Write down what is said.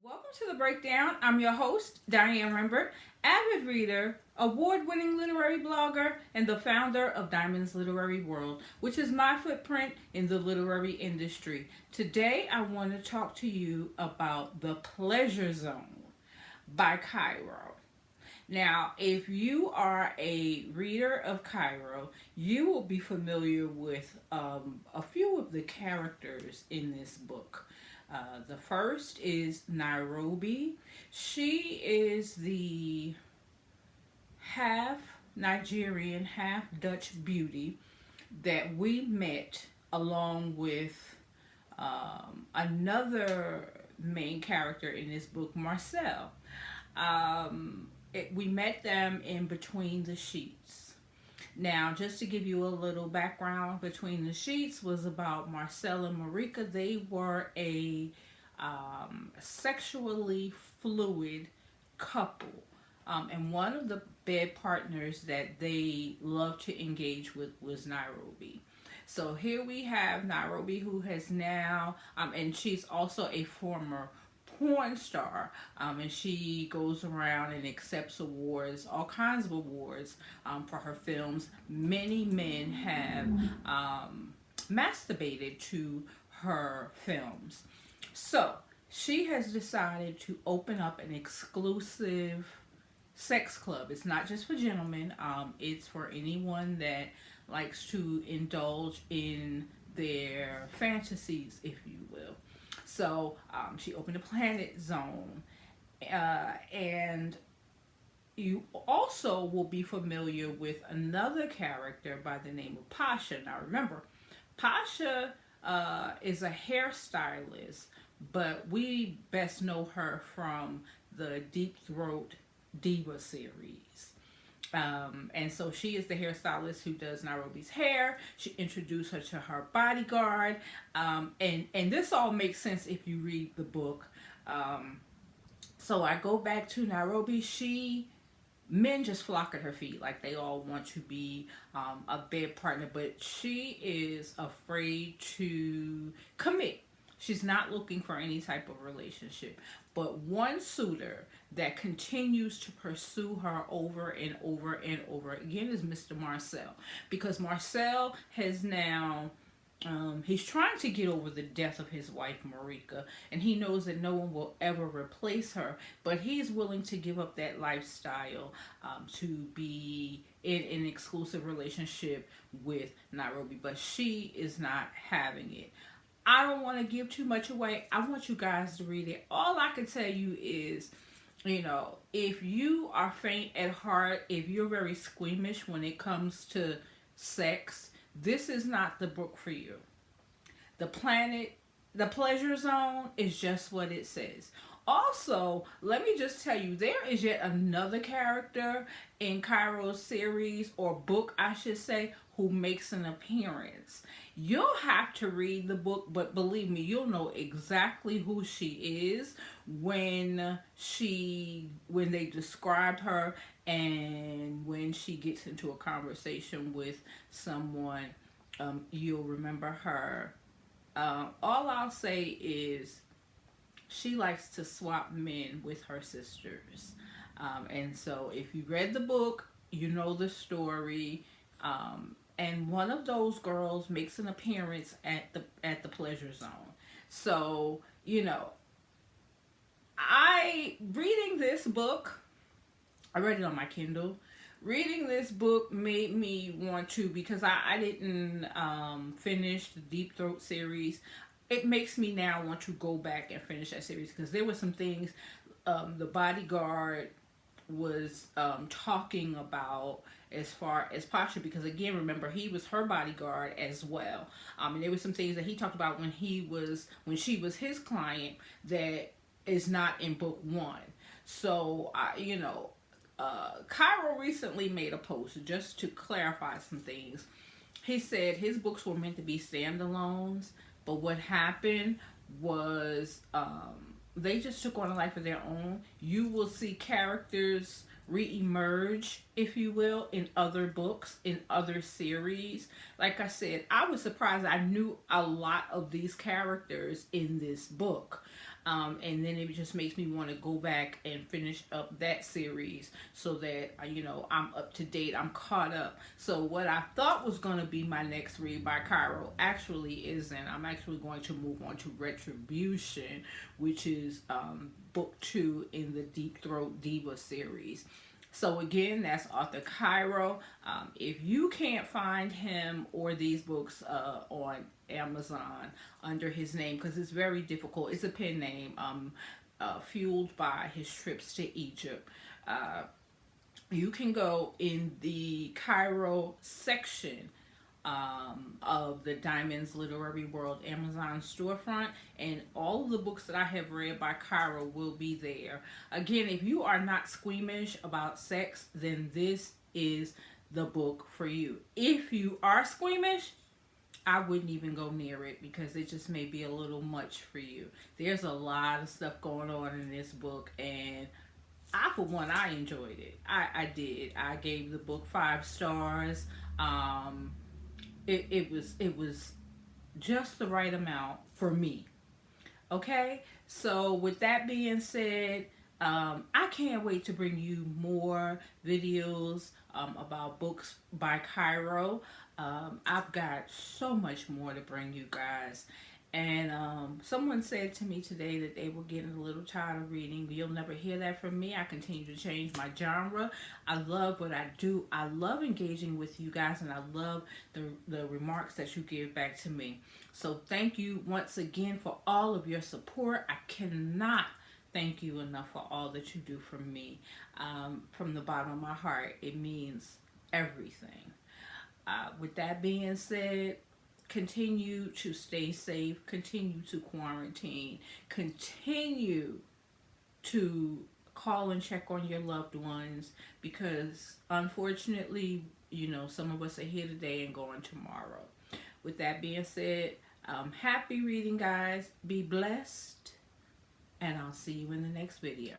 Welcome to the breakdown. I'm your host, Diane Rembert, avid reader, award winning literary blogger, and the founder of Diamond's Literary World, which is my footprint in the literary industry. Today, I want to talk to you about The Pleasure Zone by Cairo. Now, if you are a reader of Cairo, you will be familiar with a few of the characters in this book. The first is Nairobi. She is the half Nigerian, half Dutch beauty that we met along with another main character in this book, Marcel. We met them in Between the Sheets. Now, just to give you a little background, Between the Sheets was about Marcel and Marika. They were a sexually fluid couple. And one of the bed partners that they loved to engage with was Nairobi. So here we have Nairobi, who has now, and she's also a former porn star, and she goes around and accepts awards, all kinds of awards, for her films. Many men have masturbated to her films. So she has decided to open up an exclusive sex club. It's not just for gentlemen, it's for anyone that likes to indulge in their fantasies, if you will. So she opened a Planet Zone, and you also will be familiar with another character by the name of Pasha. Now remember, Pasha is a hairstylist, but we best know her from the Deep Throat Diva series. And so she is the hairstylist who does Nairobi's hair. She introduced her to her bodyguard. And this all makes sense if you read the book. So I go back to Nairobi. Men just flock at her feet. Like they all want to be a bed partner. But she is afraid to commit. She's not looking for any type of relationship. But one suitor that continues to pursue her over and over and over again is Mr. Marcel. Because Marcel has now, he's trying to get over the death of his wife, Marika, and he knows that no one will ever replace her, but he's willing to give up that lifestyle to be in an exclusive relationship with Nairobi. But she is not having it. I don't want to give too much away. I want you guys to read it. All I can tell you is, if you are faint at heart, if you're very squeamish when it comes to sex, this is not the book for you. The Pleasure Zone is just what it says. Also, let me just tell you, there is yet another character in Cairo's series, or book, I should say, who makes an appearance. You'll have to read the book, but believe me, you'll know exactly who she is when they describe her, and when she gets into a conversation with someone, you'll remember her. All I'll say is she likes to swap men with her sisters. And so if you read the book, you know the story. And one of those girls makes an appearance at the Pleasure Zone. So, I reading this book, I read it on my Kindle. Reading this book made me want to, because I didn't finish the Deep Throat series. It makes me now want to go back and finish that series, because there were some things the bodyguard was talking about as far as Pasha, because again, remember, he was her bodyguard as well. And there were some things that he talked about when she was his client that is not in book one. So Cairo recently made a post just to clarify some things. He said his books were meant to be standalones, but what happened was they just took on a life of their own. You will see characters re-emerge, if you will, in other books, in other series. Like I said, I was surprised I knew a lot of these characters in this book. And then it just makes me want to go back and finish up that series so that I'm up to date, I'm caught up. So what I thought was going to be my next read by Cairo actually isn't. I'm actually going to move on to Retribution, which is book 2 in the Deep Throat Diva series. So again, that's author Cairo. If you can't find him or these books on Amazon under his name, because it's very difficult, it's a pen name, fueled by his trips to Egypt. You can go in the Cairo section of the Diamonds Literary World Amazon storefront, and all of the books that I have read by Cairo will be there. Again, if you are not squeamish about sex, then this is the book for you. If you are squeamish, I wouldn't even go near it because it just may be a little much for you. There's a lot of stuff going on in this book, and for one, I enjoyed it. I did. I gave the book 5 stars. It was just the right amount for me. Okay, so with that being said, I can't wait to bring you more videos about books by Cairo. I've got so much more to bring you guys. And someone said to me today that they were getting a little tired of reading. You'll never hear that from me. I continue to change my genre. I love what I do. I love engaging with you guys, and I love the remarks that you give back to me. So thank you once again for all of your support. I cannot thank you enough for all that you do for me. From the bottom of my heart, it means everything. With that being said, continue to stay safe, continue to quarantine, continue to call and check on your loved ones, because unfortunately, some of us are here today and going tomorrow. With that being said, happy reading, guys. Be blessed, and I'll see you in the next video.